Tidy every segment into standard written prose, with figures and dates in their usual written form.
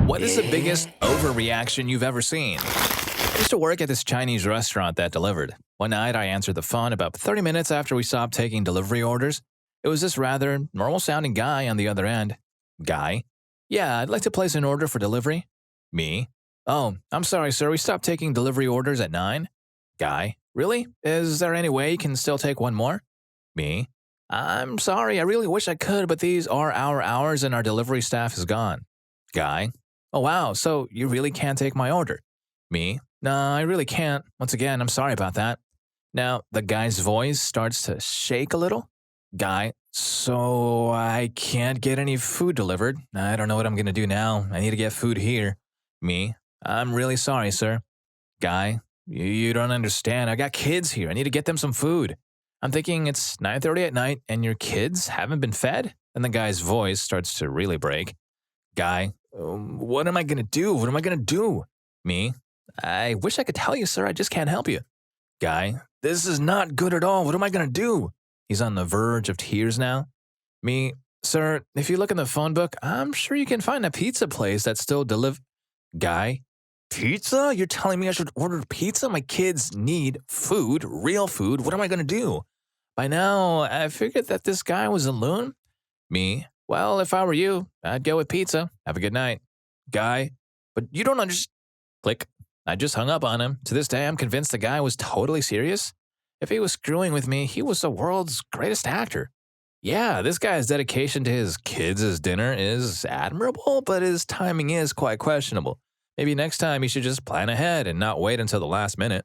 What is the biggest overreaction you've ever seen? I used to work at this Chinese restaurant that delivered. One night, I answered the phone about 30 minutes after we stopped taking delivery orders. It was this rather normal-sounding guy on the other end. Guy? Yeah, I'd like to place an order for delivery. Me? Oh, I'm sorry, sir. We stopped taking delivery orders at 9. Guy? Really? Is there any way you can still take one more? Me? I'm sorry. I really wish I could, but these are our hours and our delivery staff is gone. Guy? Oh, wow. So you really can't take my order? Me? No, I really can't. Once again, I'm sorry about that. Now, the guy's voice starts to shake a little. Guy, so I can't get any food delivered. I don't know what I'm going to do now. I need to get food here. Me, I'm really sorry, sir. Guy, you don't understand. I got kids here. I need to get them some food. I'm thinking it's 9:30 at night and your kids haven't been fed? And the guy's voice starts to really break. Guy, what am I going to do? What am I going to do? Me, I wish I could tell you, sir. I just can't help you. Guy, this is not good at all. What am I going to do? He's on the verge of tears now. Me, sir, if you look in the phone book, I'm sure you can find a pizza place that still Guy, pizza? You're telling me I should order pizza? My kids need food, real food. What am I going to do? By now, I figured that this guy was a loon. Me, well, if I were you, I'd go with pizza. Have a good night. Guy, but you don't understand. Click. I just hung up on him. To this day, I'm convinced the guy was totally serious. If he was screwing with me, he was the world's greatest actor. Yeah, this guy's dedication to his kids' dinner is admirable, but his timing is quite questionable. Maybe next time he should just plan ahead and not wait until the last minute.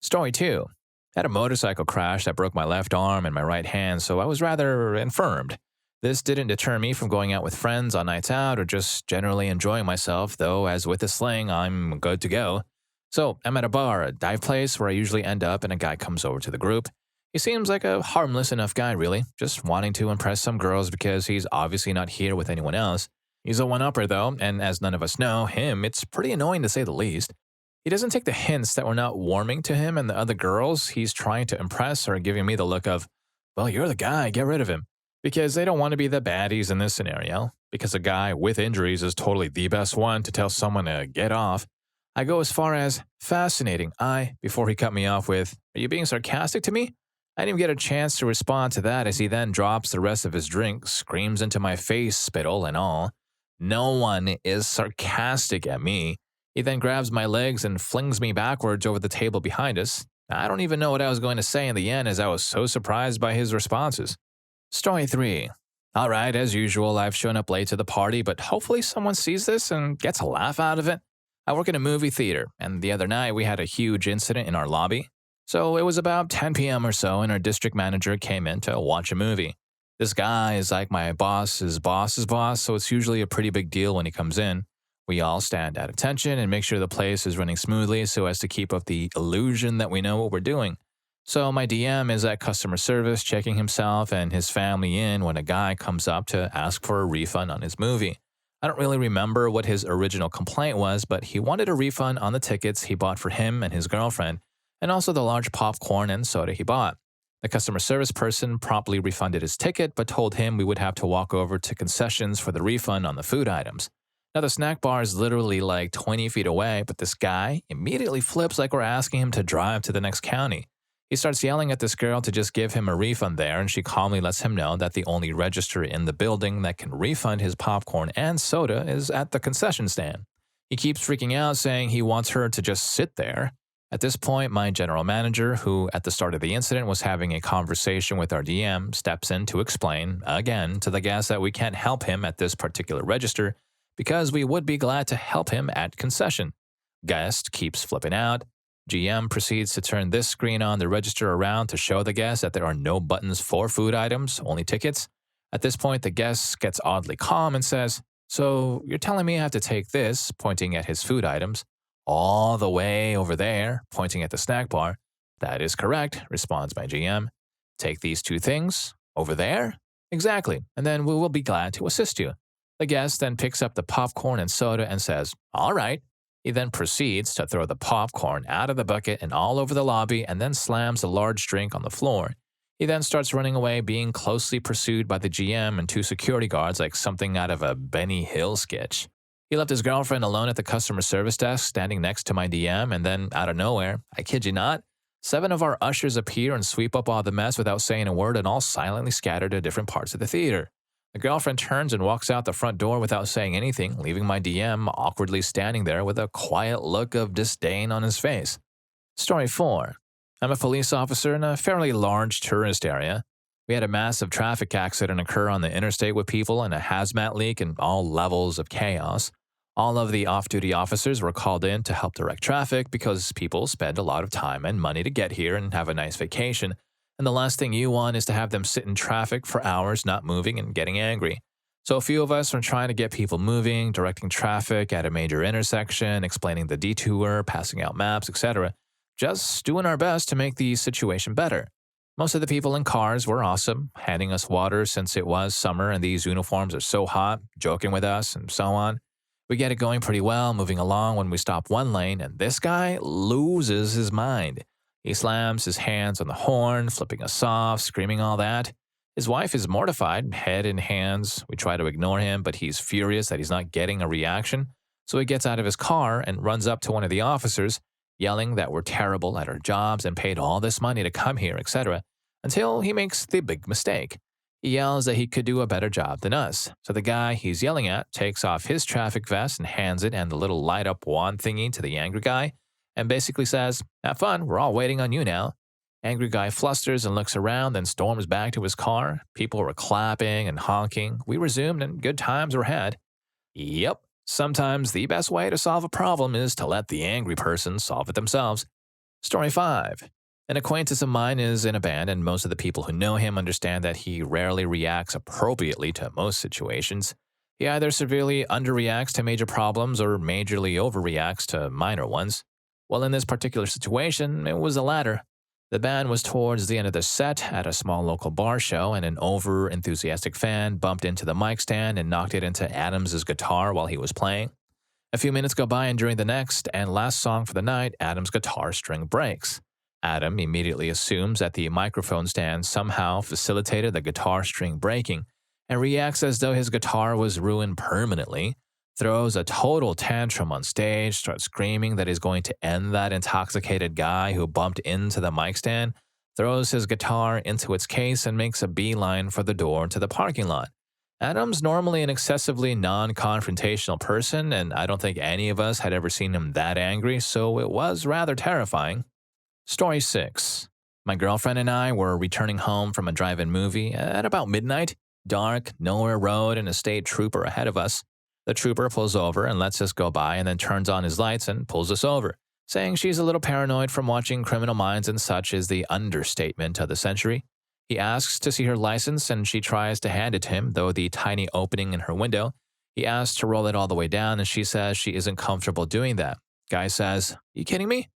Story 2. I had a motorcycle crash that broke my left arm and my right hand, so I was rather infirmed. This didn't deter me from going out with friends on nights out or just generally enjoying myself, though as with the sling, I'm good to go. So I'm at a bar, a dive place where I usually end up, and a guy comes over to the group. He seems like a harmless enough guy, really, just wanting to impress some girls because he's obviously not here with anyone else. He's a one-upper, though, and as none of us know him, it's pretty annoying to say the least. He doesn't take the hints that we're not warming to him, and the other girls he's trying to impress are giving me the look of, well, you're the guy, get rid of him. Because they don't want to be the baddies in this scenario. Because a guy with injuries is totally the best one to tell someone to get off. I go as far as fascinating, before he cut me off with, are you being sarcastic to me? I didn't even get a chance to respond to that as he then drops the rest of his drink, screams into my face, spittle and all. No one is sarcastic at me. He then grabs my legs and flings me backwards over the table behind us. I don't even know what I was going to say in the end as I was so surprised by his responses. Story 3. All right, as usual, I've shown up late to the party, but hopefully someone sees this and gets a laugh out of it. I work in a movie theater, and the other night we had a huge incident in our lobby. So it was about 10 p.m. or so, and our district manager came in to watch a movie. This guy is like my boss's boss's boss, so it's usually a pretty big deal when he comes in. We all stand at attention and make sure the place is running smoothly so as to keep up the illusion that we know what we're doing. So my DM is at customer service checking himself and his family in when a guy comes up to ask for a refund on his movie. I don't really remember what his original complaint was, but he wanted a refund on the tickets he bought for him and his girlfriend, and also the large popcorn and soda he bought. The customer service person promptly refunded his ticket, but told him we would have to walk over to concessions for the refund on the food items. Now, the snack bar is literally like 20 feet away, but this guy immediately flips like we're asking him to drive to the next county. He starts yelling at this girl to just give him a refund there, and she calmly lets him know that the only register in the building that can refund his popcorn and soda is at the concession stand. He keeps freaking out, saying he wants her to just sit there. At this point, my general manager, who at the start of the incident was having a conversation with our DM, steps in to explain, again, to the guest that we can't help him at this particular register because we would be glad to help him at concession. Guest keeps flipping out. GM proceeds to turn this screen on the register around to show the guest that there are no buttons for food items, only tickets. At this point, the guest gets oddly calm and says, so you're telling me I have to take this, pointing at his food items, all the way over there, pointing at the snack bar. That is correct, responds my GM. Take these two things, over there? Exactly, and then we will be glad to assist you. The guest then picks up the popcorn and soda and says, all right. He then proceeds to throw the popcorn out of the bucket and all over the lobby and then slams the large drink on the floor. He then starts running away, being closely pursued by the GM and 2 security guards like something out of a Benny Hill sketch. He left his girlfriend alone at the customer service desk, standing next to my DM, and then, out of nowhere, I kid you not, 7 of our ushers appear and sweep up all the mess without saying a word and all silently scatter to different parts of the theater. The girlfriend turns and walks out the front door without saying anything, leaving my DM awkwardly standing there with a quiet look of disdain on his face. Story 4. I'm a police officer in a fairly large tourist area. We had a massive traffic accident occur on the interstate with people and a hazmat leak and all levels of chaos. All of the off-duty officers were called in to help direct traffic because people spend a lot of time and money to get here and have a nice vacation, and the last thing you want is to have them sit in traffic for hours not moving and getting angry. So a few of us were trying to get people moving, directing traffic at a major intersection, explaining the detour, passing out maps, etc., just doing our best to make the situation better. Most of the people in cars were awesome, handing us water since it was summer and these uniforms are so hot, joking with us, and so on. We get it going pretty well, moving along when we stop one lane, and this guy loses his mind. He slams his hands on the horn, flipping us off, screaming all that. His wife is mortified, head in hands. We try to ignore him, but he's furious that he's not getting a reaction. So he gets out of his car and runs up to one of the officers, yelling that we're terrible at our jobs and paid all this money to come here, etc., until he makes the big mistake. He yells that he could do a better job than us. So the guy he's yelling at takes off his traffic vest and hands it and the little light-up wand thingy to the angry guy, and basically says, "Have fun, we're all waiting on you now." Angry guy flusters and looks around, then storms back to his car. People were clapping and honking. We resumed, and good times were had. Yep, sometimes the best way to solve a problem is to let the angry person solve it themselves. Story 5. An acquaintance of mine is in a band, and most of the people who know him understand that he rarely reacts appropriately to most situations. He either severely underreacts to major problems or majorly overreacts to minor ones. Well, in this particular situation, it was the latter. The band was towards the end of the set at a small local bar show, and an over-enthusiastic fan bumped into the mic stand and knocked it into Adam's guitar while he was playing. A few minutes go by, and during the next and last song for the night, Adam's guitar string breaks. Adam immediately assumes that the microphone stand somehow facilitated the guitar string breaking and reacts as though his guitar was ruined permanently, throws a total tantrum on stage, starts screaming that he's going to end that intoxicated guy who bumped into the mic stand, throws his guitar into its case, and makes a beeline for the door to the parking lot. Adam's normally an excessively non-confrontational person, and I don't think any of us had ever seen him that angry, so it was rather terrifying. Story 6. My girlfriend and I were returning home from a drive-in movie at about midnight. Dark, nowhere road, and a state trooper ahead of us. The trooper pulls over and lets us go by and then turns on his lights and pulls us over, saying she's a little paranoid from watching Criminal Minds and such is the understatement of the century. He asks to see her license and she tries to hand it to him, though the tiny opening in her window. He asks to roll it all the way down and she says she isn't comfortable doing that. Guy says, "You kidding me?"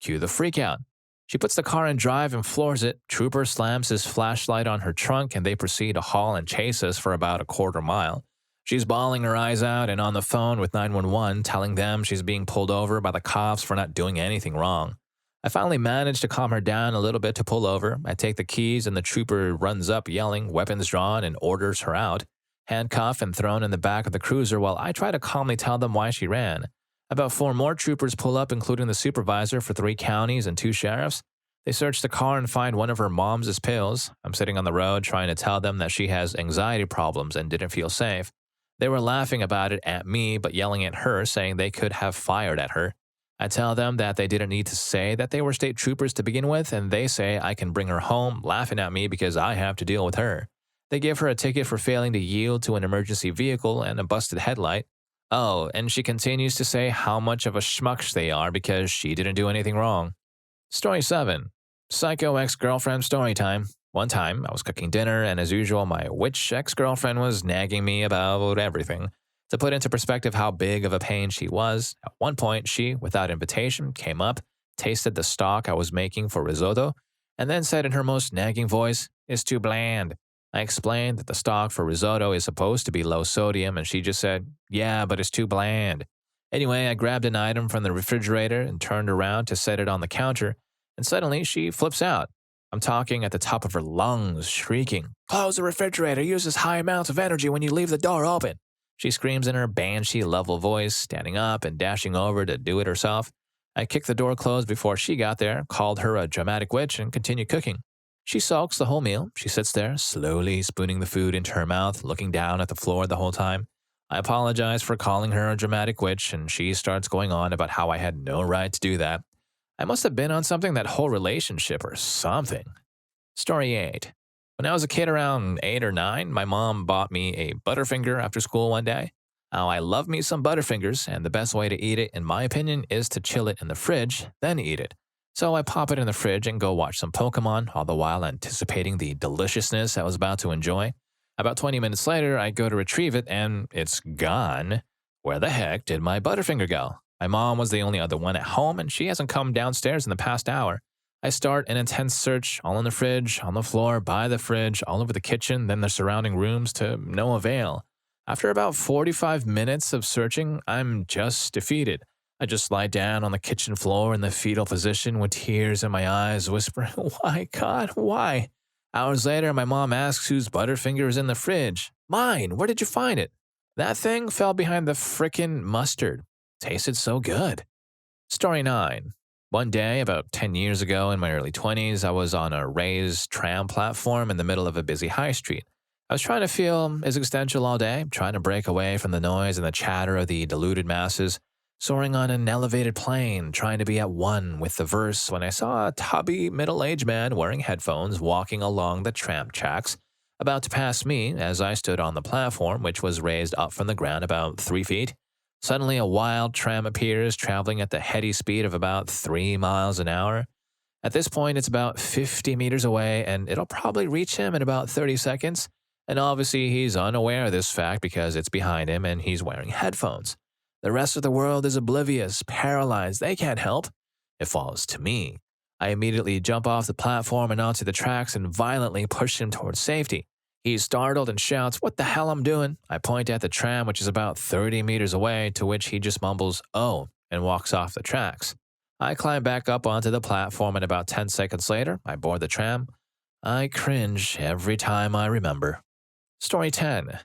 Cue the freakout. She puts the car in drive and floors it. Trooper slams his flashlight on her trunk and they proceed to haul and chase us for about a quarter mile. She's bawling her eyes out and on the phone with 911 telling them she's being pulled over by the cops for not doing anything wrong. I finally manage to calm her down a little bit to pull over. I take the keys and the trooper runs up yelling, weapons drawn, and orders her out, handcuffed and thrown in the back of the cruiser while I try to calmly tell them why she ran. About 4 more troopers pull up, including the supervisor for 3 counties and 2 sheriffs. They search the car and find one of her mom's pills. I'm sitting on the road trying to tell them that she has anxiety problems and didn't feel safe. They were laughing about it at me, but yelling at her, saying they could have fired at her. I tell them that they didn't need to say that they were state troopers to begin with, and they say I can bring her home, laughing at me because I have to deal with her. They give her a ticket for failing to yield to an emergency vehicle and a busted headlight. Oh, and she continues to say how much of a schmuck they are because she didn't do anything wrong. Story 7. Psycho ex-girlfriend story time. One time, I was cooking dinner, and as usual, my witch ex-girlfriend was nagging me about everything. To put into perspective how big of a pain she was, at one point she, without invitation, came up, tasted the stock I was making for risotto, and then said in her most nagging voice, "It's too bland." I explained that the stock for risotto is supposed to be low sodium, and she just said, "Yeah, but it's too bland." Anyway, I grabbed an item from the refrigerator and turned around to set it on the counter, and suddenly she flips out. I'm talking at the top of her lungs, shrieking, "Close the refrigerator, uses high amounts of energy when you leave the door open." She screams in her banshee-level voice, standing up and dashing over to do it herself. I kicked the door closed before she got there, called her a dramatic witch, and continued cooking. She sulks the whole meal. She sits there, slowly spooning the food into her mouth, looking down at the floor the whole time. I apologize for calling her a dramatic witch, and she starts going on about how I had no right to do that. I must have been on something that whole relationship or something. Story 8. When I was a kid around 8 or 9, my mom bought me a Butterfinger after school one day. Now, I love me some Butterfingers, and the best way to eat it, in my opinion, is to chill it in the fridge, then eat it. So I pop it in the fridge and go watch some Pokemon, all the while anticipating the deliciousness I was about to enjoy. About 20 minutes later, I go to retrieve it, and it's gone. Where the heck did my Butterfinger go? My mom was the only other one at home, and she hasn't come downstairs in the past hour. I start an intense search, all in the fridge, on the floor, by the fridge, all over the kitchen, then the surrounding rooms, to no avail. After about 45 minutes of searching, I'm just defeated. I just lie down on the kitchen floor in the fetal position with tears in my eyes, whispering, "Why, God, why?" Hours later, my mom asks whose Butterfinger is in the fridge. "Mine! Where did you find it?" That thing fell behind the frickin' mustard. Tasted so good. Story 9. One day, about 10 years ago in my early 20s, I was on a raised tram platform in the middle of a busy high street. I was trying to feel existential all day, trying to break away from the noise and the chatter of the deluded masses, soaring on an elevated plane, trying to be at one with the verse when I saw a tubby middle-aged man wearing headphones walking along the tram tracks, about to pass me as I stood on the platform, which was raised up from the ground about 3 feet. Suddenly, a wild tram appears, traveling at the heady speed of about 3 miles an hour. At this point, it's about 50 meters away, and it'll probably reach him in about 30 seconds. And obviously, he's unaware of this fact because it's behind him and he's wearing headphones. The rest of the world is oblivious, paralyzed. They can't help. It falls to me. I immediately jump off the platform and onto the tracks and violently push him towards safety. He's startled and shouts, "What the hell I'm doing?" I point at the tram, which is about 30 meters away, to which he just mumbles, "Oh," and walks off the tracks. I climb back up onto the platform, and about 10 seconds later, I board the tram. I cringe every time I remember. Story 10.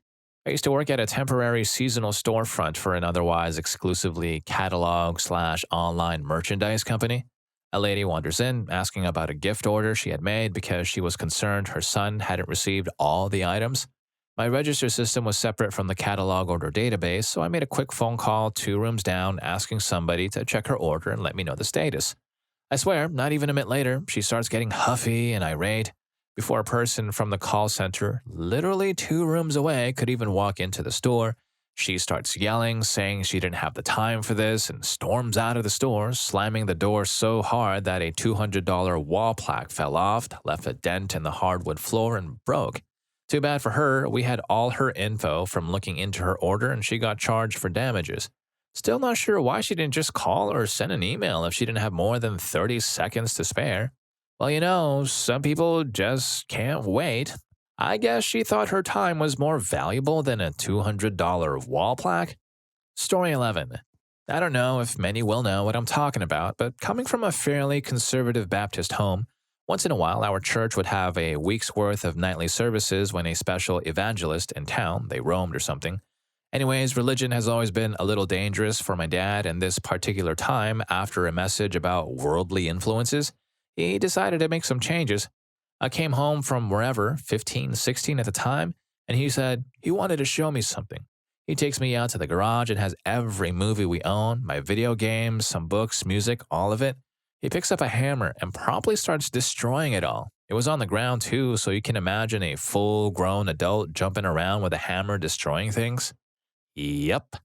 I used to work at a temporary seasonal storefront for an otherwise exclusively catalog/online merchandise company. A lady wanders in, asking about a gift order she had made because she was concerned her son hadn't received all the items. My register system was separate from the catalog order database, so I made a quick phone call 2 rooms down, asking somebody to check her order and let me know the status. I swear, not even a minute later, she starts getting huffy and irate. Before a person from the call center, literally 2 rooms away, could even walk into the store, she starts yelling, saying she didn't have the time for this, and storms out of the store, slamming the door so hard that a $200 wall plaque fell off, left a dent in the hardwood floor, and broke. Too bad for her, we had all her info from looking into her order, and she got charged for damages. Still not sure why she didn't just call or send an email if she didn't have more than 30 seconds to spare. Well, you know, some people just can't wait. I guess she thought her time was more valuable than a $200 wall plaque. Story 11. I don't know if many will know what I'm talking about, but coming from a fairly conservative Baptist home, once in a while our church would have a week's worth of nightly services when a special evangelist in town, they roamed or something. Anyways, religion has always been a little dangerous for my dad, and this particular time, after a message about worldly influences, he decided to make some changes. I came home from wherever, 15, 16 at the time, and he said he wanted to show me something. He takes me out to the garage and has every movie we own, my video games, some books, music, all of it. He picks up a hammer and promptly starts destroying it all. It was on the ground too, so you can imagine a full-grown adult jumping around with a hammer destroying things. Yep.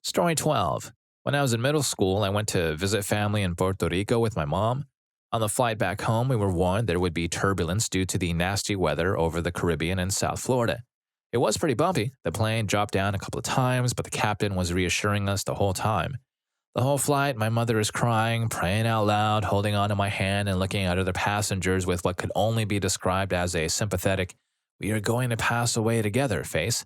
Story 12. When I was in middle school, I went to visit family in Puerto Rico with my mom. On the flight back home, we were warned there would be turbulence due to the nasty weather over the Caribbean and South Florida. It was pretty bumpy. The plane dropped down a couple of times, but the captain was reassuring us the whole time. The whole flight, my mother is crying, praying out loud, holding onto my hand and looking at other passengers with what could only be described as a sympathetic, "We are going to pass away together" face.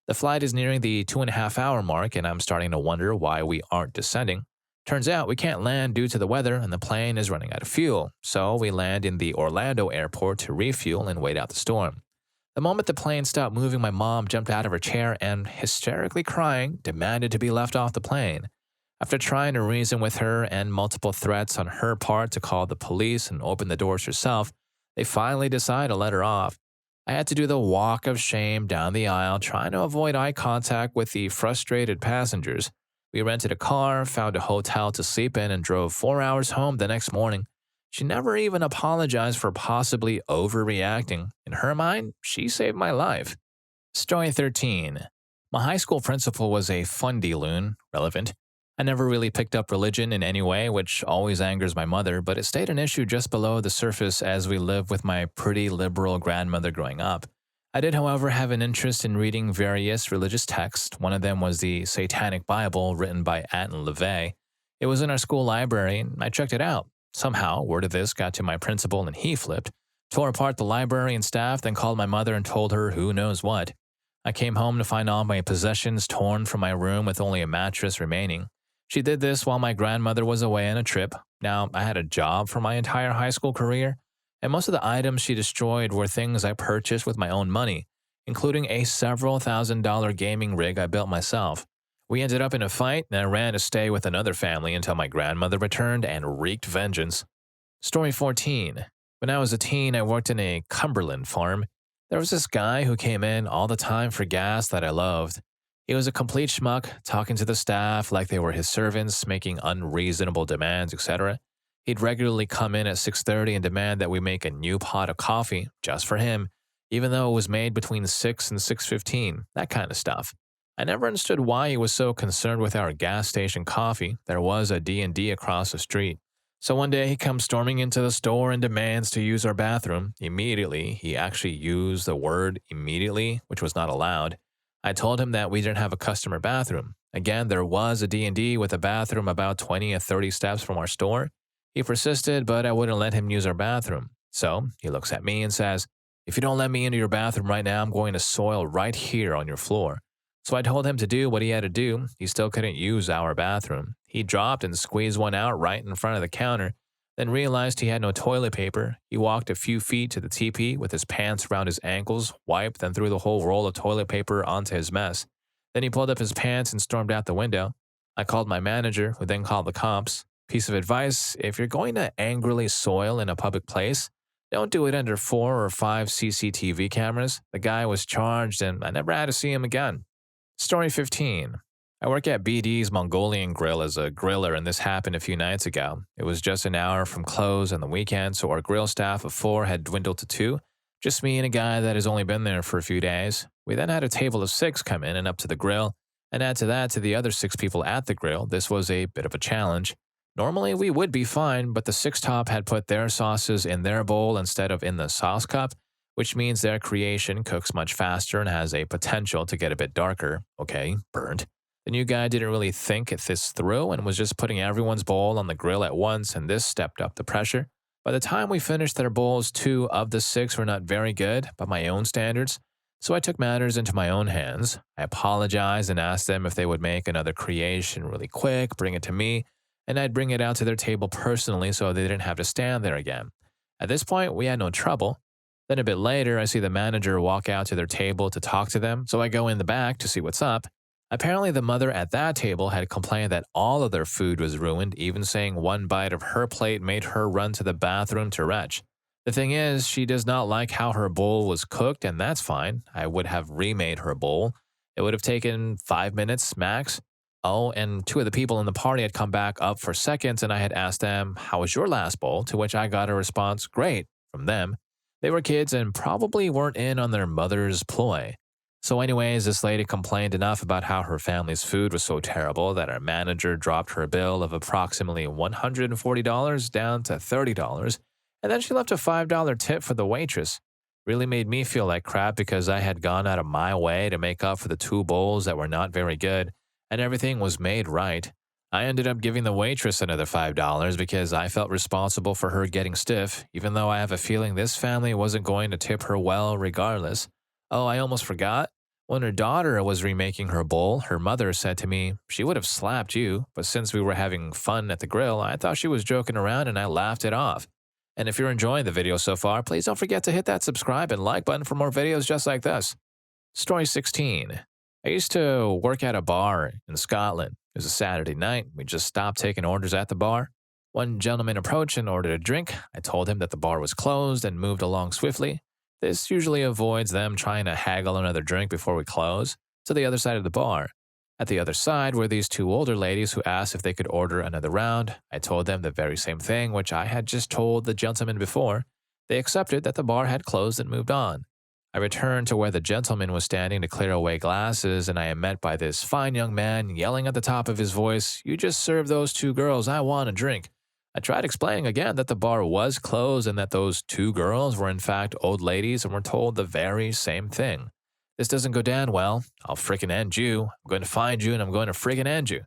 The flight is nearing the 2.5-hour mark, and I'm starting to wonder why we aren't descending. Turns out we can't land due to the weather and the plane is running out of fuel, so we land in the Orlando airport to refuel and wait out the storm. The moment the plane stopped moving, my mom jumped out of her chair and, hysterically crying, demanded to be left off the plane. After trying to reason with her and multiple threats on her part to call the police and open the doors herself, they finally decided to let her off. I had to do the walk of shame down the aisle, trying to avoid eye contact with the frustrated passengers. We rented a car, found a hotel to sleep in, and drove 4 hours home the next morning. She never even apologized for possibly overreacting. In her mind, she saved my life. Story 13. My high school principal was a fundy loon, relevant. I never really picked up religion in any way, which always angers my mother, but it stayed an issue just below the surface as we lived with my pretty liberal grandmother growing up. I did, however, have an interest in reading various religious texts. One of them was the Satanic Bible written by Anton LaVey. It was in our school library, and I checked it out. Somehow, word of this got to my principal, and he flipped, tore apart the library and staff, then called my mother and told her who knows what. I came home to find all my possessions torn from my room with only a mattress remaining. She did this while my grandmother was away on a trip. Now, I had a job for my entire high school career, and most of the items she destroyed were things I purchased with my own money, including a several $1,000 gaming rig I built myself. We ended up in a fight, and I ran to stay with another family until my grandmother returned and wreaked vengeance. Story 14. When I was a teen, I worked in a Cumberland farm. There was this guy who came in all the time for gas that I loved. He was a complete schmuck, talking to the staff like they were his servants, making unreasonable demands, etc. He'd regularly come in at 6:30 and demand that we make a new pot of coffee just for him, even though it was made between 6 and 6:15, that kind of stuff. I never understood why he was so concerned with our gas station coffee. There was a D&D across the street. So one day he comes storming into the store and demands to use our bathroom. Immediately, he actually used the word immediately, which was not allowed. I told him that we didn't have a customer bathroom. Again, there was a D&D with a bathroom about 20 or 30 steps from our store. He persisted, but I wouldn't let him use our bathroom. So he looks at me and says, "If you don't let me into your bathroom right now, I'm going to soil right here on your floor." So I told him to do what he had to do. He still couldn't use our bathroom. He dropped and squeezed one out right in front of the counter, then realized he had no toilet paper. He walked a few feet to the teepee with his pants around his ankles, wiped, then threw the whole roll of toilet paper onto his mess. Then he pulled up his pants and stormed out the window. I called my manager, who then called the cops. Piece of advice: if you're going to angrily soil in a public place, don't do it under 4 or 5 CCTV cameras. The guy was charged, and I never had to see him again. Story 15. I work at BD's Mongolian Grill as a griller, and this happened a few nights ago. It was just an hour from close on the weekend, so our grill staff of 4 had dwindled to 2, just me and a guy that has only been there for a few days. We then had a table of 6 come in and up to the grill, and add to that to the other 6 people at the grill. This was a bit of a challenge. Normally we would be fine, but the 6 top had put their sauces in their bowl instead of in the sauce cup, which means their creation cooks much faster and has a potential to get a bit darker. Okay, burnt. The new guy didn't really think this through and was just putting everyone's bowl on the grill at once, and this stepped up the pressure. By the time we finished their bowls, 2 of the 6 were not very good by my own standards, so I took matters into my own hands. I apologized and asked them if they would make another creation really quick, bring it to me, and I'd bring it out to their table personally so they didn't have to stand there again. At this point, we had no trouble. Then a bit later, I see the manager walk out to their table to talk to them, so I go in the back to see what's up. Apparently, the mother at that table had complained that all of their food was ruined, even saying one bite of her plate made her run to the bathroom to retch. The thing is, she does not like how her bowl was cooked, and that's fine. I would have remade her bowl. It would have taken 5 minutes max. Oh, and 2 of the people in the party had come back up for seconds, and I had asked them, "How was your last bowl?" To which I got a response, "Great," from them. They were kids and probably weren't in on their mother's ploy. So anyways, this lady complained enough about how her family's food was so terrible that our manager dropped her bill of approximately $140 down to $30, and then she left a $5 tip for the waitress. Really made me feel like crap because I had gone out of my way to make up for the 2 bowls that were not very good, and everything was made right. I ended up giving the waitress another $5 because I felt responsible for her getting stiff, even though I have a feeling this family wasn't going to tip her well regardless. Oh, I almost forgot. When her daughter was remaking her bowl, her mother said to me, "She would have slapped you," but since we were having fun at the grill, I thought she was joking around and I laughed it off. And if you're enjoying the video so far, please don't forget to hit that subscribe and like button for more videos just like this. Story 16. I used to work at a bar in Scotland. It was a Saturday night. We just stopped taking orders at the bar. One gentleman approached and ordered a drink. I told him that the bar was closed and moved along swiftly. This usually avoids them trying to haggle another drink before we close to the other side of the bar. At the other side were these two older ladies who asked if they could order another round. I told them the very same thing, which I had just told the gentleman before. They accepted that the bar had closed and moved on. I returned to where the gentleman was standing to clear away glasses, and I am met by this fine young man yelling at the top of his voice, "You just served those two girls. I want a drink." I tried explaining again that the bar was closed and that those two girls were in fact old ladies and were told the very same thing. This doesn't go down well. I'll frickin' end you. I'm going to find you and I'm going to friggin' end you.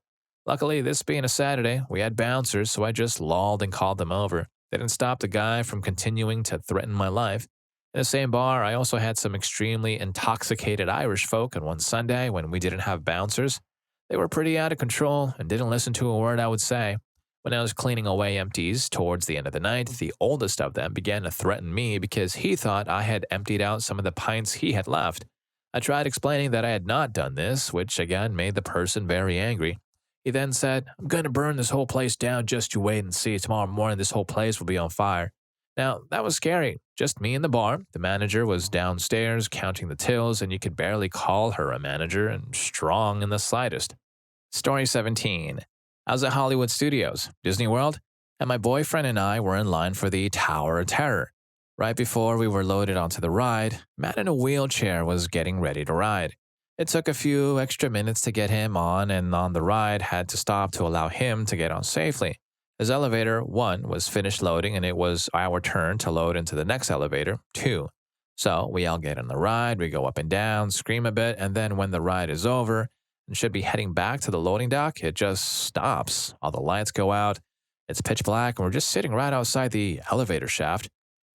Luckily, this being a Saturday, we had bouncers, so I just lolled and called them over. They didn't stop the guy from continuing to threaten my life. In the same bar, I also had some extremely intoxicated Irish folk, and one Sunday, when we didn't have bouncers, they were pretty out of control and didn't listen to a word I would say. When I was cleaning away empties towards the end of the night, the oldest of them began to threaten me because he thought I had emptied out some of the pints he had left. I tried explaining that I had not done this, which again made the person very angry. He then said, "I'm going to burn this whole place down, just you wait and see. Tomorrow morning this whole place will be on fire." Now, that was scary. Just me in the bar. The manager was downstairs counting the tills, and you could barely call her a manager, and strong in the slightest. Story 17. I was at Hollywood Studios, Disney World, and my boyfriend and I were in line for the Tower of Terror. Right before we were loaded onto the ride, Matt in a wheelchair was getting ready to ride. It took a few extra minutes to get him on, and on the ride had to stop to allow him to get on safely. His elevator, 1, was finished loading, and it was our turn to load into the next elevator, 2. So we all get on the ride, we go up and down, scream a bit, and then when the ride is over and should be heading back to the loading dock, it just stops. All the lights go out, it's pitch black, and we're just sitting right outside the elevator shaft.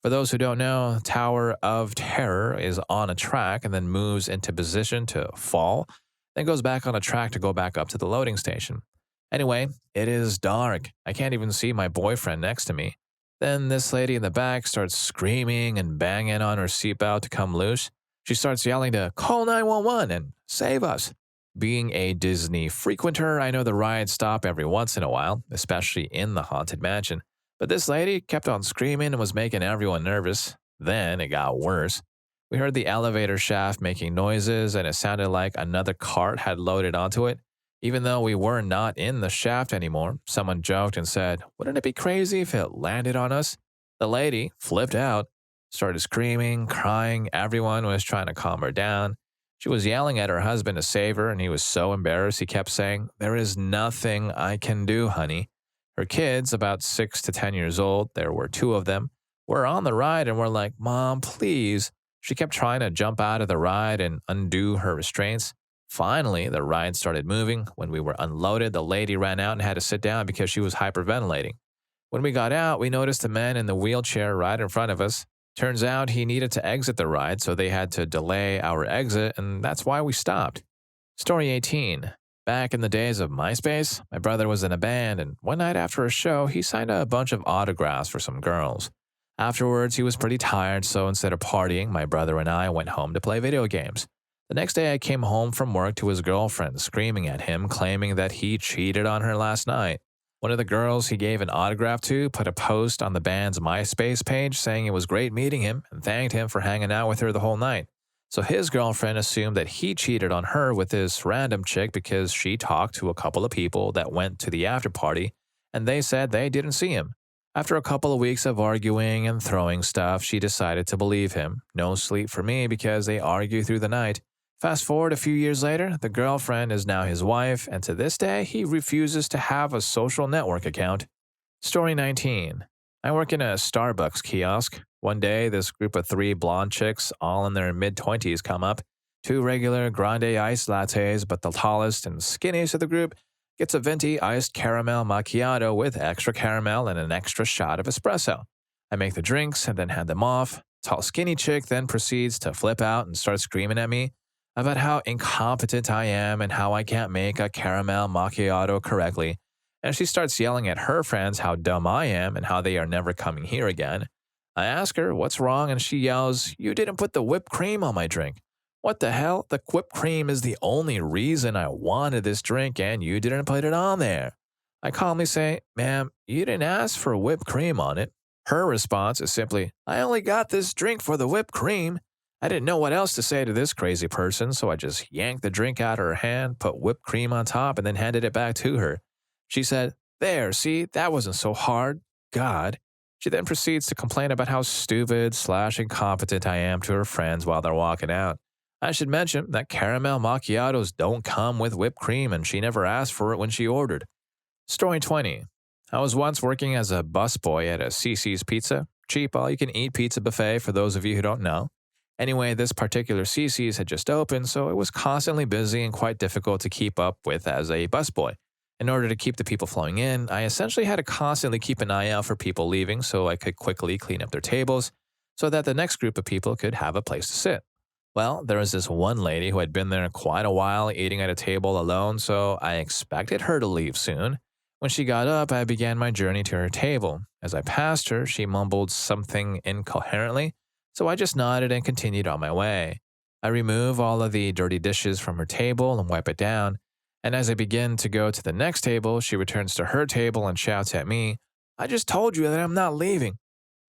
For those who don't know, Tower of Terror is on a track and then moves into position to fall, then goes back on a track to go back up to the loading station. Anyway, it is dark. I can't even see my boyfriend next to me. Then this lady in the back starts screaming and banging on her seatbelt to come loose. She starts yelling to call 911 and save us. Being a Disney frequenter, I know the rides stop every once in a while, especially in the Haunted Mansion. But this lady kept on screaming and was making everyone nervous. Then it got worse. We heard the elevator shaft making noises, and it sounded like another cart had loaded onto it. Even though we were not in the shaft anymore, someone joked and said, "Wouldn't it be crazy if it landed on us?" The lady flipped out, started screaming, crying. Everyone was trying to calm her down. She was yelling at her husband to save her, and he was so embarrassed he kept saying, "There is nothing I can do, honey." Her kids, about 6 to 10 years old, there were 2 of them, were on the ride and were like, "Mom, please." She kept trying to jump out of the ride and undo her restraints. Finally, the ride started moving. When we were unloaded, the lady ran out and had to sit down because she was hyperventilating. When we got out, we noticed a man in the wheelchair right in front of us. Turns out he needed to exit the ride, so they had to delay our exit, and that's why we stopped. Story 18. Back in the days of MySpace, my brother was in a band, and one night after a show, he signed a bunch of autographs for some girls. Afterwards, he was pretty tired, so instead of partying, my brother and I went home to play video games. The next day, I came home from work to his girlfriend, screaming at him, claiming that he cheated on her last night. One of the girls he gave an autograph to put a post on the band's MySpace page saying it was great meeting him and thanked him for hanging out with her the whole night. So his girlfriend assumed that he cheated on her with this random chick because she talked to a couple of people that went to the after party, and they said they didn't see him. After a couple of weeks of arguing and throwing stuff, she decided to believe him. No sleep for me because they argue through the night. Fast forward a few years later, the girlfriend is now his wife, and to this day, he refuses to have a social network account. Story 19. I work in a Starbucks kiosk. One day, this group of 3 blonde chicks, all in their mid-20s, come up. 2 regular grande iced lattes, but the tallest and skinniest of the group gets a venti iced caramel macchiato with extra caramel and an extra shot of espresso. I make the drinks and then hand them off. Tall skinny chick then proceeds to flip out and start screaming at me about how incompetent I am and how I can't make a caramel macchiato correctly. and she starts yelling at her friends how dumb I am and how they are never coming here again. I ask her what's wrong, and she yells, "You didn't put the whipped cream on my drink." What the hell? The whipped cream is the only reason I wanted this drink, and you didn't put it on there. I calmly say, "Ma'am, you didn't ask for whipped cream on it." Her response is simply, "I only got this drink for the whipped cream." I didn't know what else to say to this crazy person, so I just yanked the drink out of her hand, put whipped cream on top, and then handed it back to her. She said, "There, see, that wasn't so hard. God." She then proceeds to complain about how stupid/incompetent I am to her friends while they're walking out. I should mention that caramel macchiatos don't come with whipped cream, and she never asked for it when she ordered. Story 20. I was once working as a busboy at a CC's Pizza, cheap all-you-can-eat pizza buffet for those of you who don't know. Anyway, this particular CC's had just opened, so it was constantly busy and quite difficult to keep up with as a busboy. In order to keep the people flowing in, I essentially had to constantly keep an eye out for people leaving so I could quickly clean up their tables so that the next group of people could have a place to sit. Well, there was this one lady who had been there quite a while eating at a table alone, so I expected her to leave soon. When she got up, I began my journey to her table. As I passed her, she mumbled something incoherently, so I just nodded and continued on my way. I remove all of the dirty dishes from her table and wipe it down, and as I begin to go to the next table, she returns to her table and shouts at me, "I just told you that I'm not leaving."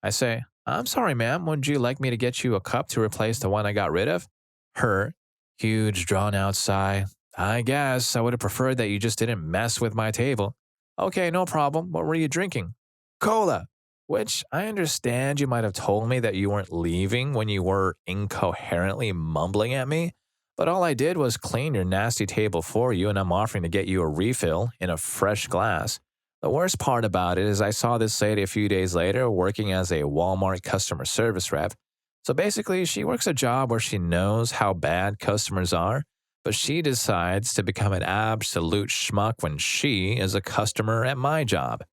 I say, "I'm sorry, ma'am. Would you like me to get you a cup to replace the one I got rid of?" Her, huge drawn-out sigh, "I guess I would have preferred that you just didn't mess with my table." "Okay, no problem. What were you drinking?" "Cola." Which I understand you might have told me that you weren't leaving when you were incoherently mumbling at me, but all I did was clean your nasty table for you, and I'm offering to get you a refill in a fresh glass. The worst part about it is I saw this lady a few days later working as a Walmart customer service rep. So basically, she works a job where she knows how bad customers are, but she decides to become an absolute schmuck when she is a customer at my job.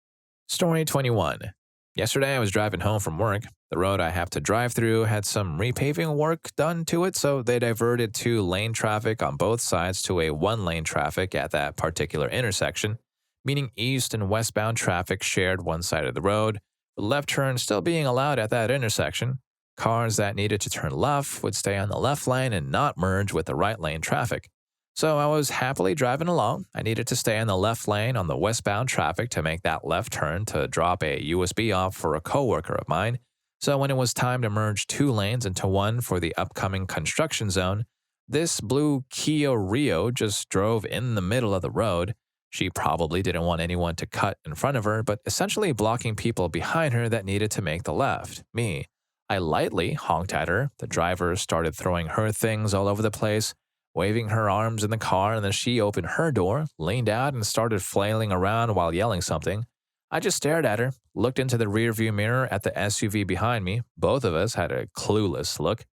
Story 21. Yesterday, I was driving home from work. The road I have to drive through had some repaving work done to it, so they diverted two-lane traffic on both sides to a one-lane traffic at that particular intersection, meaning east and westbound traffic shared one side of the road, with left turn still being allowed at that intersection. Cars that needed to turn left would stay on the left lane and not merge with the right lane traffic. So I was happily driving along. I needed to stay in the left lane on the westbound traffic to make that left turn to drop a USB off for a coworker of mine. So when it was time to merge two lanes into one for the upcoming construction zone, this blue Kia Rio just drove in the middle of the road. She probably didn't want anyone to cut in front of her, but essentially blocking people behind her that needed to make the left, me. I lightly honked at her. The driver started throwing her things all over the place, waving her arms in the car, and then she opened her door, leaned out, and started flailing around while yelling something. I just stared at her, looked into the rearview mirror at the SUV behind me. Both of us had a clueless look.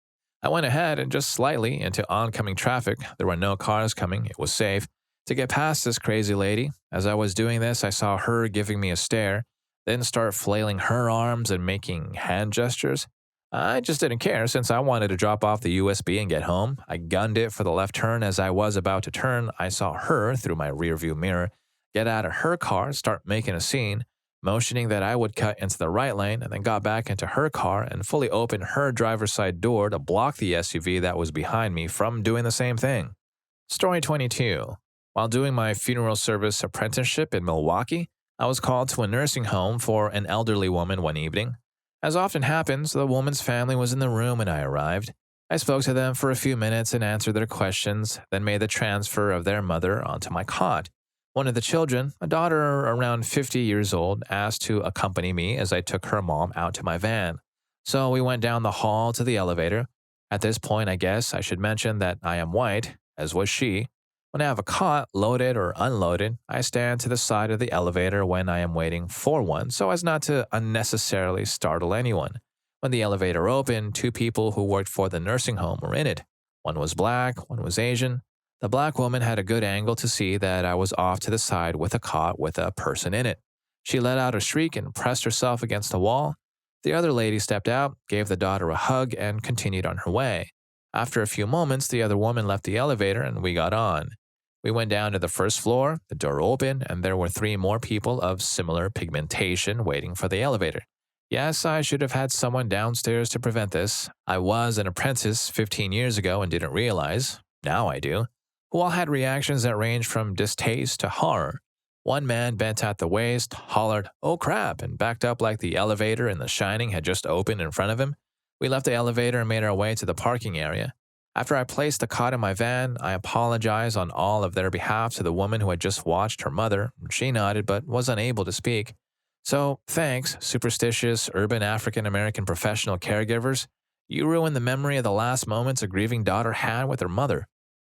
I went ahead and just slightly into oncoming traffic. There were no cars coming. It was safe to get past this crazy lady. As I was doing this, I saw her giving me a stare, then start flailing her arms and making hand gestures. I just didn't care since I wanted to drop off the USB and get home. I gunned it for the left turn. As I was about to turn, I saw her, through my rearview mirror, get out of her car, start making a scene, motioning that I would cut into the right lane, and then got back into her car and fully opened her driver's side door to block the SUV that was behind me from doing the same thing. Story 22. While doing my funeral service apprenticeship in Milwaukee, I was called to a nursing home for an elderly woman one evening. As often happens, the woman's family was in the room when I arrived. I spoke to them for a few minutes and answered their questions, then made the transfer of their mother onto my cot. One of the children, a daughter around 50 years old, asked to accompany me as I took her mom out to my van. So we went down the hall to the elevator. At this point, I guess I should mention that I am white, as was she. When I have a cot, loaded or unloaded, I stand to the side of the elevator when I am waiting for one so as not to unnecessarily startle anyone. When the elevator opened, two people who worked for the nursing home were in it. One was black, one was Asian. The black woman had a good angle to see that I was off to the side with a cot with a person in it. She let out a shriek and pressed herself against the wall. The other lady stepped out, gave the daughter a hug, and continued on her way. After a few moments, the other woman left the elevator and we got on. We went down to the first floor, the door opened, and there were 3 more people of similar pigmentation waiting for the elevator. Yes, I should have had someone downstairs to prevent this. I was an apprentice 15 years ago and didn't realize. Now I do. Who all had reactions that ranged from distaste to horror. One man bent at the waist, hollered, "Oh crap," and backed up like the elevator in The Shining had just opened in front of him. We left the elevator and made our way to the parking area. After I placed the cot in my van, I apologized on all of their behalf to the woman who had just watched her mother. She nodded but was unable to speak. So, thanks, superstitious, urban African-American professional caregivers. You ruined the memory of the last moments a grieving daughter had with her mother.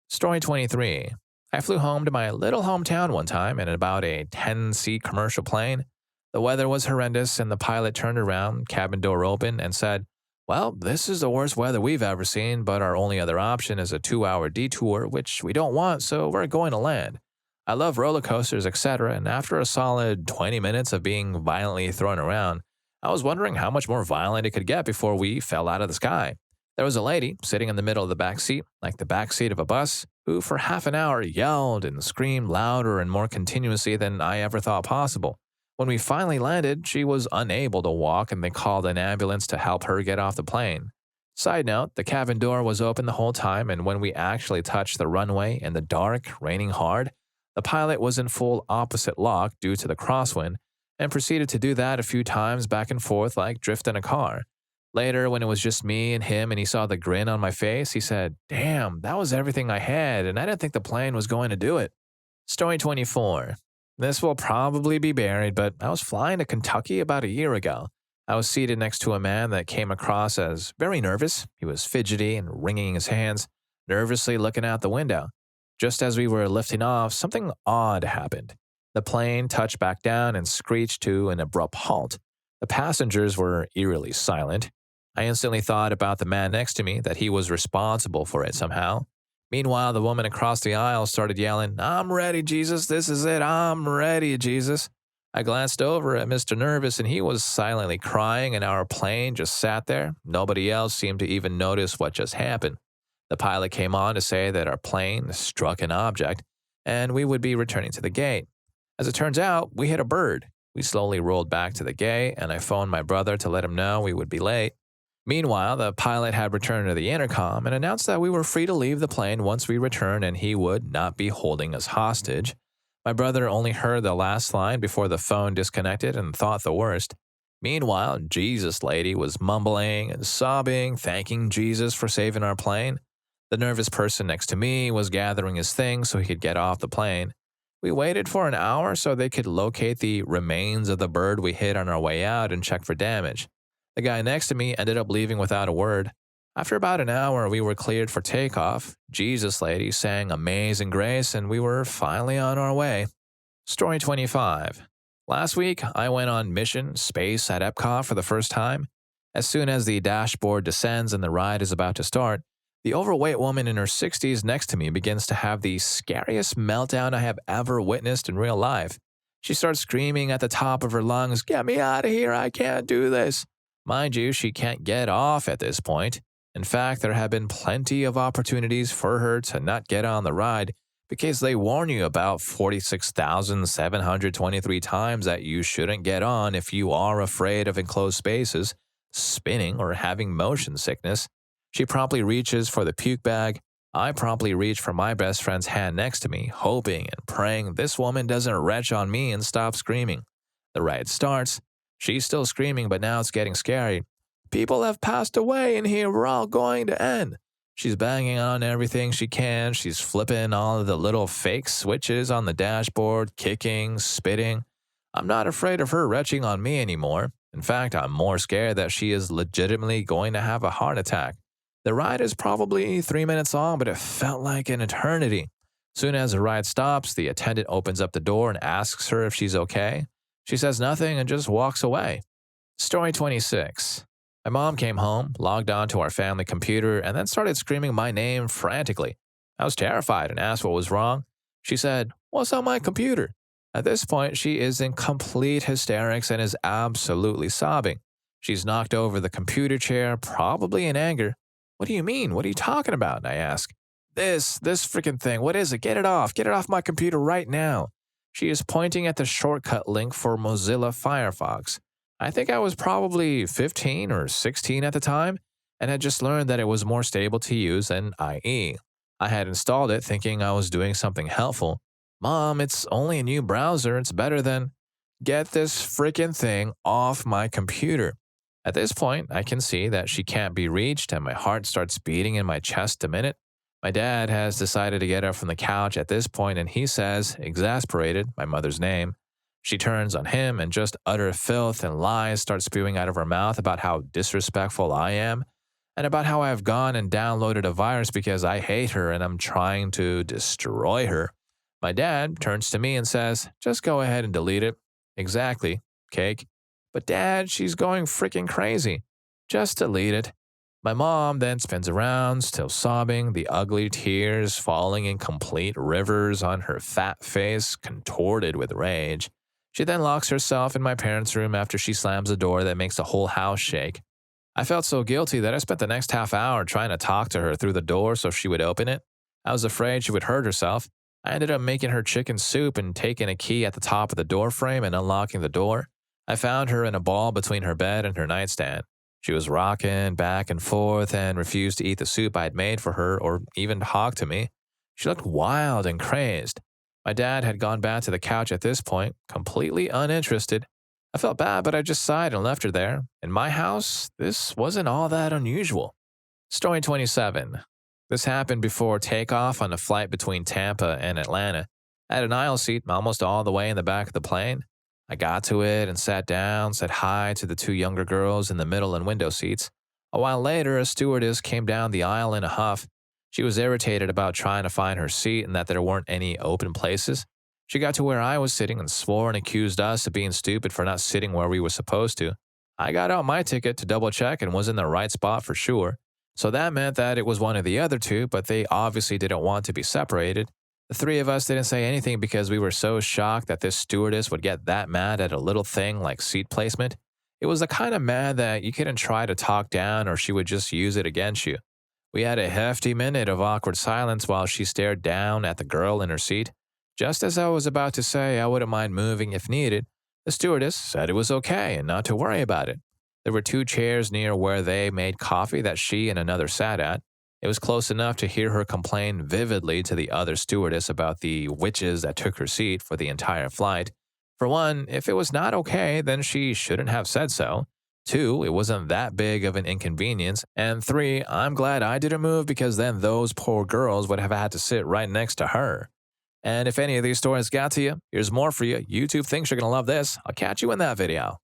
Story 23. I flew home to my little hometown one time in about a 10-seat commercial plane. The weather was horrendous and the pilot turned around, cabin door open, and said, "Well, this is the worst weather we've ever seen, but our only other option is a 2-hour detour, which we don't want, so we're going to land. I love roller coasters, etc., and after a solid 20 minutes of being violently thrown around, I was wondering how much more violent it could get before we fell out of the sky. There was a lady sitting in the middle of the back seat, like the back seat of a bus, who for half an hour yelled and screamed louder and more continuously than I ever thought possible. When we finally landed, she was unable to walk and they called an ambulance to help her get off the plane. Side note, the cabin door was open the whole time, and when we actually touched the runway in the dark, raining hard, the pilot was in full opposite lock due to the crosswind and proceeded to do that a few times back and forth like drift in a car. Later, when it was just me and him and he saw the grin on my face, he said, "Damn, that was everything I had and I didn't think the plane was going to do it." Story 24. This will probably be buried, but I was flying to Kentucky about a year ago. I was seated next to a man that came across as very nervous. He was fidgety and wringing his hands, nervously looking out the window. Just as we were lifting off, something odd happened. The plane touched back down and screeched to an abrupt halt. The passengers were eerily silent. I instantly thought about the man next to me, that he was responsible for it somehow. Meanwhile, the woman across the aisle started yelling, "I'm ready, Jesus, this is it, I'm ready, Jesus." I glanced over at Mr. Nervous and he was silently crying and our plane just sat there. Nobody else seemed to even notice what just happened. The pilot came on to say that our plane struck an object and we would be returning to the gate. As it turns out, we hit a bird. We slowly rolled back to the gate and I phoned my brother to let him know we would be late. Meanwhile, the pilot had returned to the intercom and announced that we were free to leave the plane once we returned and he would not be holding us hostage. My brother only heard the last line before the phone disconnected and thought the worst. Meanwhile, Jesus lady was mumbling and sobbing, thanking Jesus for saving our plane. The nervous person next to me was gathering his things so he could get off the plane. We waited for an hour so they could locate the remains of the bird we hit on our way out and check for damage. The guy next to me ended up leaving without a word. After about an hour, we were cleared for takeoff. Jesus lady sang Amazing Grace and we were finally on our way. Story 25. Last week, I went on Mission Space at Epcot for the first time. As soon as the dashboard descends and the ride is about to start, the overweight woman in her 60s next to me begins to have the scariest meltdown I have ever witnessed in real life. She starts screaming at the top of her lungs, "Get me out of here, I can't do this." Mind you, she can't get off at this point. In fact, there have been plenty of opportunities for her to not get on the ride because they warn you about 46,723 times that you shouldn't get on if you are afraid of enclosed spaces, spinning, or having motion sickness. She promptly reaches for the puke bag. I promptly reach for my best friend's hand next to me, hoping and praying this woman doesn't retch on me and stop screaming. The ride starts. She's still screaming, but now it's getting scary. "People have passed away in here. We're all going to end." She's banging on everything she can. She's flipping all of the little fake switches on the dashboard, kicking, spitting. I'm not afraid of her retching on me anymore. In fact, I'm more scared that she is legitimately going to have a heart attack. The ride is probably 3 minutes long, but it felt like an eternity. Soon as the ride stops, the attendant opens up the door and asks her if she's okay. She says nothing and just walks away. Story 26. My mom came home, logged on to our family computer, and then started screaming my name frantically. I was terrified and asked what was wrong. She said, "What's on my computer?" At this point, she is in complete hysterics and is absolutely sobbing. She's knocked over the computer chair, probably in anger. "What do you mean? What are you talking about?" I ask. This freaking thing, what is it? Get it off. Get it off my computer right now. She is pointing at the shortcut link for Mozilla Firefox. I think I was probably 15 or 16 at the time and had just learned that it was more stable to use than IE. I had installed it thinking I was doing something helpful. Mom, it's only a new browser. It's better than... Get this freaking thing off my computer. At this point, I can see that she can't be reached and my heart starts beating in my chest a minute. My dad has decided to get up from the couch at this point and he says, exasperated, my mother's name. She turns on him and just utter filth and lies start spewing out of her mouth about how disrespectful I am and about how I've gone and downloaded a virus because I hate her and I'm trying to destroy her. My dad turns to me and says, just go ahead and delete it. Exactly, cake. But Dad, she's going freaking crazy. Just delete it. My mom then spins around, still sobbing, the ugly tears falling in complete rivers on her fat face, contorted with rage. She then locks herself in my parents' room after she slams a door that makes the whole house shake. I felt so guilty that I spent the next half hour trying to talk to her through the door so she would open it. I was afraid she would hurt herself. I ended up making her chicken soup and taking a key at the top of the door frame and unlocking the door. I found her in a ball between her bed and her nightstand. She was rocking back and forth and refused to eat the soup I had made for her or even talk to me. She looked wild and crazed. My dad had gone back to the couch at this point, completely uninterested. I felt bad, but I just sighed and left her there. In my house, this wasn't all that unusual. Story 27. This happened before takeoff on a flight between Tampa and Atlanta. I had an aisle seat almost all the way in the back of the plane. I got to it and sat down, said hi to the two younger girls in the middle and window seats. A while later, a stewardess came down the aisle in a huff. She was irritated about trying to find her seat and that there weren't any open places. She got to where I was sitting and swore and accused us of being stupid for not sitting where we were supposed to. I got out my ticket to double check and was in the right spot for sure. So that meant that it was one of the other two, but they obviously didn't want to be separated. The three of us didn't say anything because we were so shocked that this stewardess would get that mad at a little thing like seat placement. It was the kind of mad that you couldn't try to talk down or she would just use it against you. We had a hefty minute of awkward silence while she stared down at the girl in her seat. Just as I was about to say I wouldn't mind moving if needed, the stewardess said it was okay and not to worry about it. There were two chairs near where they made coffee that she and another sat at. It was close enough to hear her complain vividly to the other stewardess about the witches that took her seat for the entire flight. For one, if it was not okay, then she shouldn't have said so. Two, it wasn't that big of an inconvenience. And three, I'm glad I didn't move because then those poor girls would have had to sit right next to her. And if any of these stories got to you, here's more for you. YouTube thinks you're going to love this. I'll catch you in that video.